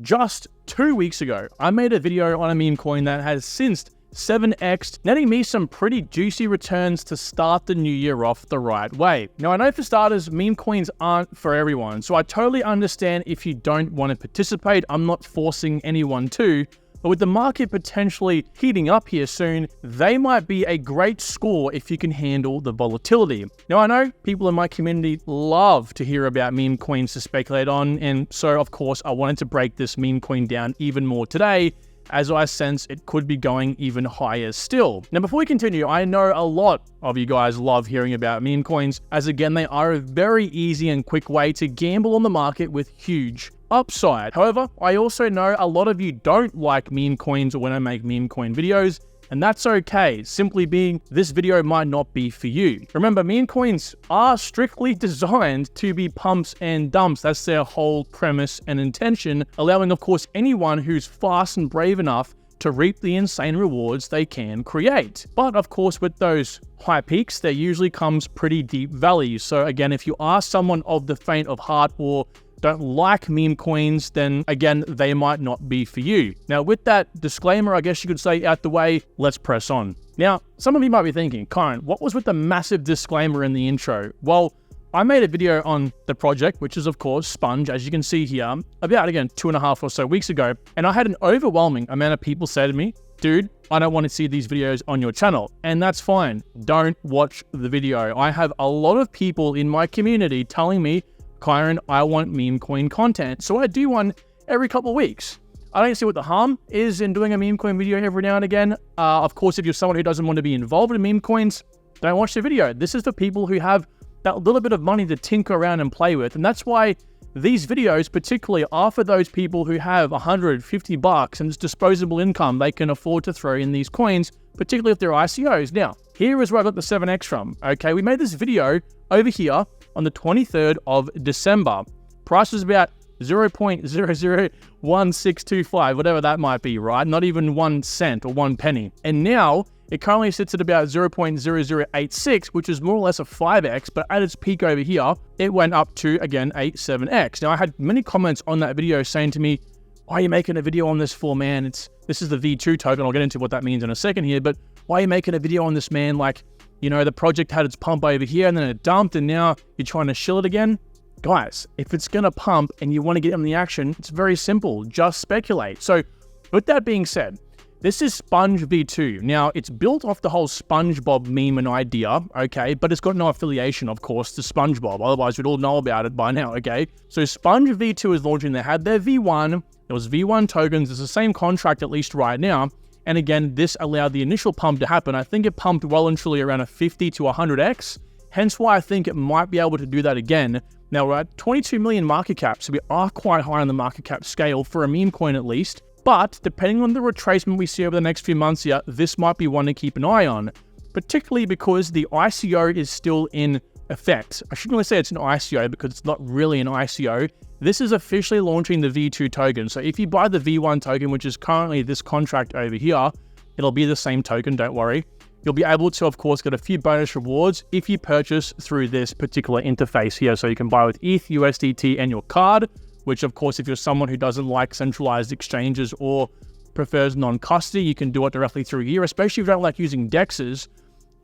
Just 2 weeks ago, I made a video on a meme coin that has since 7x'd, netting me some pretty juicy returns to start the new year off the right way. Now, I know for starters, meme coins aren't for everyone, so I totally understand if you don't want to participate. I'm not forcing anyone to. But with the market potentially heating up here soon, they might be a great score if you can handle the volatility. Now, I know people in my community love to hear about meme coins to speculate on, and so of course I wanted to break this meme coin down even more today, as I sense it could be going even higher still. Now, before we continue, I know a lot of you guys love hearing about meme coins, as again, they are a very easy and quick way to gamble on the market with huge upside. However, I also know a lot of you don't like meme coins when I make meme coin videos, and that's okay. Simply being, this video might not be for you. Remember, meme coins are strictly designed to be pumps and dumps. That's their whole premise and intention, allowing, of course, anyone who's fast and brave enough to reap the insane rewards they can create. But of course, with those high peaks, there usually comes pretty deep valleys. So again, if you are someone of the faint of heart or don't like meme coins, then again, they might not be for you. Now, with that disclaimer, I guess you could say out the way, let's press on. Now, some of you might be thinking, Kyron, what was with the massive disclaimer in the intro? Well, I made a video on the project, which is of course Sponge, as you can see here, about again 2.5 or so weeks ago. And I had an overwhelming amount of people say to me, dude, I don't want to see these videos on your channel. And that's fine. Don't watch the video. I have a lot of people in my community telling me, Kyron, I want meme coin content. So I do one every couple of weeks. I don't see what the harm is in doing a meme coin video every now and again. Of course, if you're someone who doesn't want to be involved in meme coins, don't watch the video. This is for people who have that little bit of money to tinker around and play with. And that's why these videos particularly are for those people who have $150 and it's disposable income they can afford to throw in these coins, particularly if they're ICOs. Now, here is where I got the 7x from. Okay, we made this video over here on the 23rd of December. Price was about 0.001625, whatever that might be, right? Not even 1 cent or 1 penny. And now it currently sits at about 0.0086, which is more or less a 5x, but at its peak over here, it went up to, again, a 7x. Now, I had many comments on that video saying to me, why are you making a video on this for, man? This is the V2 token. I'll get into what that means in a second here, but why are you making a video on this, man? Like, you know, the project had its pump over here and then it dumped and now you're trying to shill it again. Guys, if it's going to pump and you want to get in the action, it's very simple. Just speculate. So with that being said, this is Sponge V2. Now, it's built off the whole SpongeBob meme and idea, okay? But it's got no affiliation, of course, to SpongeBob. Otherwise, we'd all know about it by now, okay? So Sponge V2 is launching. They had their V1. There was V1 tokens. It's the same contract, at least right now. And again, this allowed the initial pump to happen. I think it pumped well and truly around a 50 to 100x. Hence why I think it might be able to do that again. Now, we're at 22 million market cap, so we are quite high on the market cap scale for a meme coin at least. But depending on the retracement we see over the next few months here, this might be one to keep an eye on, particularly because the ICO is still in effect. I shouldn't really say it's an ICO because it's not really an ICO. This is officially launching the V2 token. So if you buy the V1 token, which is currently this contract over here, it'll be the same token, don't worry. You'll be able to, of course, get a few bonus rewards if you purchase through this particular interface here. So you can buy with ETH, USDT, and your card, which, of course, if you're someone who doesn't like centralized exchanges or prefers non-custody, you can do it directly through here, especially if you don't like using DEXs.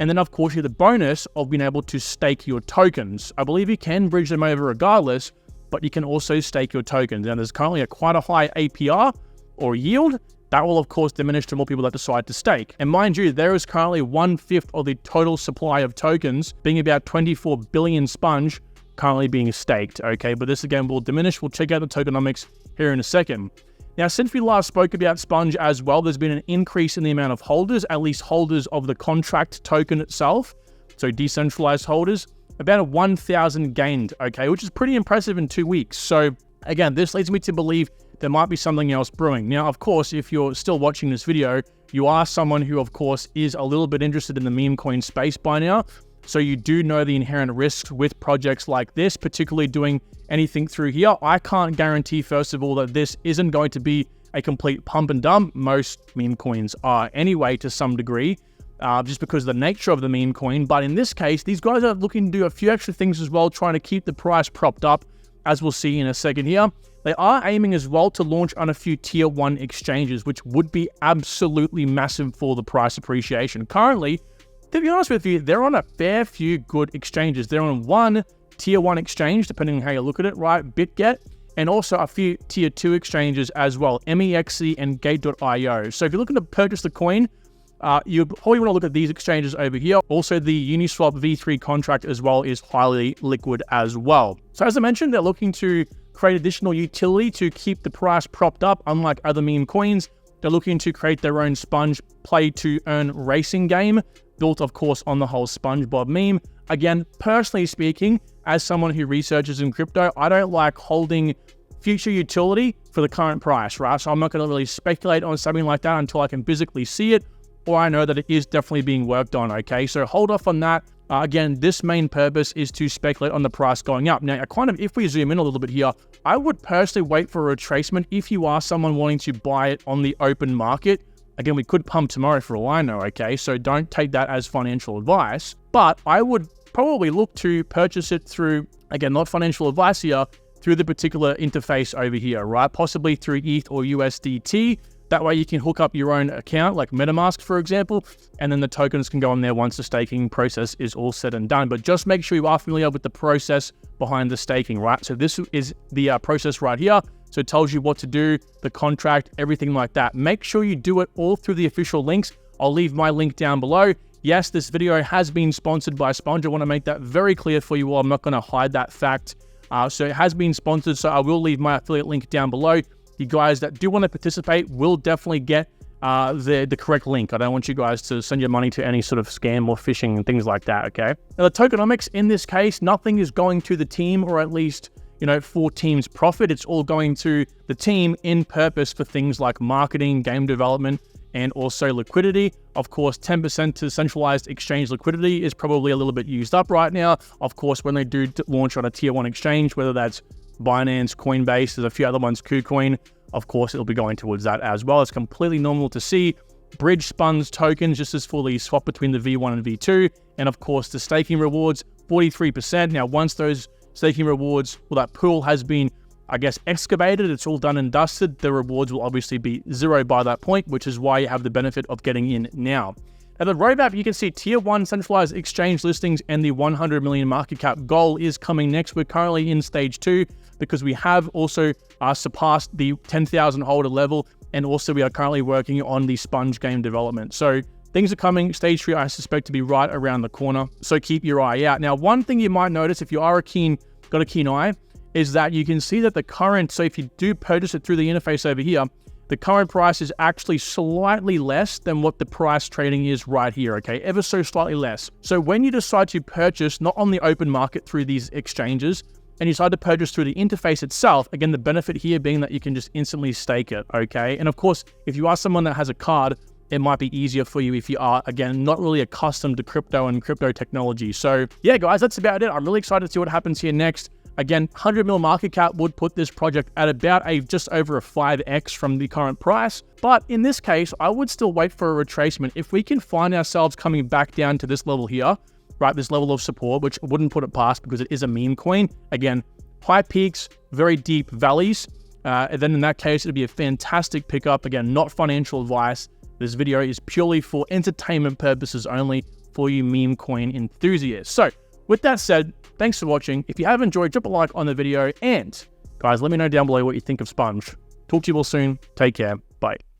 And then, of course, you have the bonus of being able to stake your tokens. I believe you can bridge them over regardless, but you can also stake your tokens. Now, there's currently quite a high APR or yield. That will, of course, diminish to more people that decide to stake. And mind you, there is currently 1/5 of the total supply of tokens, being about 24 billion Sponge, currently being staked, okay? But this, again, will diminish. We'll check out the tokenomics here in a second. Now, since we last spoke about Sponge as well, there's been an increase in the amount of holders, at least holders of the contract token itself, so decentralized holders, about 1,000 gained, okay, which is pretty impressive in 2 weeks. So again, this leads me to believe there might be something else brewing. Now, of course, if you're still watching this video, you are someone who, of course, is a little bit interested in the meme coin space by now. So you do know the inherent risks with projects like this, particularly doing anything through here. I can't guarantee, first of all, that this isn't going to be a complete pump and dump. Most meme coins are anyway, to some degree. just because of the nature of the meme coin. But in this case, these guys are looking to do a few extra things as well, trying to keep the price propped up as we'll see in a second here. They are aiming as well to launch on a few tier 1 exchanges, which would be absolutely massive for the price appreciation. Currently, to be honest with you, they're on a fair few good exchanges. They're on one tier 1 exchange, depending on how you look at it, right? BitGet, and also a few tier 2 exchanges as well, MEXC and Gate.io. So if you're looking to purchase the coin, you probably want to look at these exchanges over here. Also, the Uniswap V3 contract as well is highly liquid as well. So as I mentioned, they're looking to create additional utility to keep the price propped up, unlike other meme coins. They're looking to create their own sponge play-to-earn racing game, built, of course, on the whole SpongeBob meme. Again, personally speaking, as someone who researches in crypto, I don't like holding future utility for the current price, right? So I'm not going to really speculate on something like that until I can physically see it, or I know that it is definitely being worked on, okay? So hold off on that. Again, this main purpose is to speculate on the price going up. Now, if we zoom in a little bit here, I would personally wait for a retracement if you are someone wanting to buy it on the open market. Again, we could pump tomorrow for all I know, okay? So don't take that as financial advice. But I would probably look to purchase it through, again, not financial advice here, through the particular interface over here, right? Possibly through ETH or USDT. That way you can hook up your own account, like MetaMask, for example, and then the tokens can go on there once the staking process is all said and done. But just make sure you are familiar with the process behind the staking, right? So this is the process right here. So it tells you what to do, the contract, everything like that. Make sure you do it all through the official links. I'll leave my link down below. Yes, this video has been sponsored by Sponge. I want to make that very clear for you all. I'm not going to hide that fact. So it has been sponsored, so I will leave my affiliate link down below. You guys that do want to participate will definitely get the correct link. I don't want you guys to send your money to any sort of scam or phishing and things like that, okay? Now, the tokenomics in this case, nothing is going to the team, or at least, for team's profit. It's all going to the team in purpose for things like marketing, game development, and also liquidity. Of course, 10% to centralized exchange liquidity is probably a little bit used up right now. Of course, when they do launch on a tier 1 exchange, whether that's Binance, Coinbase, there's a few other ones, KuCoin, of course, it'll be going towards that as well. It's completely normal to see bridge spuns tokens just as fully swap between the V1 and V2. And of course, the staking rewards, 43%. Now, once those staking rewards, that pool has been, excavated, it's all done and dusted, the rewards will obviously be 0 by that point, which is why you have the benefit of getting in now. Now, the roadmap, you can see tier 1 centralized exchange listings and the 100 million market cap goal is coming next. We're currently in stage 2 because we have also surpassed the 10,000 holder level, and also we are currently working on the sponge game development. So things are coming. Stage 3, I suspect, to be right around the corner. So keep your eye out. Now, one thing you might notice if you are got a keen eye, is that you can see that the current, so if you do purchase it through the interface over here, the current price is actually slightly less than what the price trading is right here, okay? Ever so slightly less. So when you decide to purchase, not on the open market through these exchanges, and you decide to purchase through the interface itself, again, the benefit here being that you can just instantly stake it, okay? And of course, if you are someone that has a card, it might be easier for you if you are, again, not really accustomed to crypto and crypto technology. So yeah, guys, that's about it. I'm really excited to see what happens here next. Again, 100 mil market cap would put this project at about just over a 5x from the current price. But in this case, I would still wait for a retracement. If we can find ourselves coming back down to this level here, right, this level of support, which I wouldn't put it past because it is a meme coin. Again, high peaks, very deep valleys. And then in that case, it'd be a fantastic pickup. Again, not financial advice. This video is purely for entertainment purposes only for you meme coin enthusiasts. So with that said, thanks for watching. If you have enjoyed, drop a like on the video. And guys, let me know down below what you think of Sponge. Talk to you all soon. Take care. Bye.